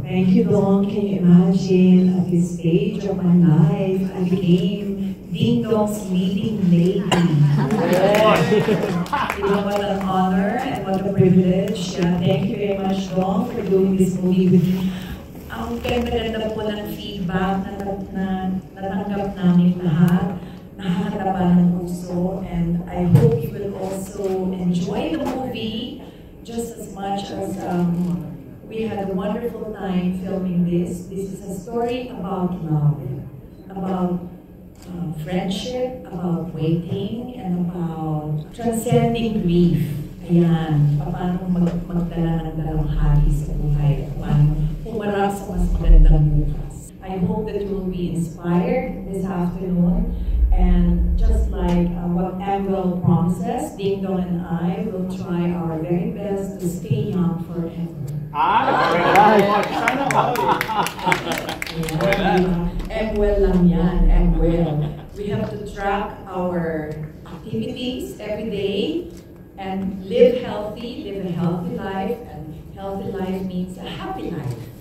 Thank you, Don. Can you imagine at this stage of my life, I became Ding Dong's leading lady. You know, what an honor and what a privilege. Yeah, thank you very much, Dong, for doing this movie with me. Ang ganda-ganda po ng feedback na natanggap namin lahat. Nakakataba ng puso, and I hope you will also enjoy the movie just as much as we had a wonderful time filming this. This is a story about love, about friendship, about waiting, and about transcending grief. Ayan, paano magdala ng dalamhati sa buhay, paano pumarap sa mas magandang bukas. I hope that you will be inspired this afternoon, and just like what Amwell promises, Ding Dong and I will try our very best to stay young forever. Amwell lang yan, Amwell. We have to track our activities every day and live healthy, live a healthy life, and healthy life means a happy life.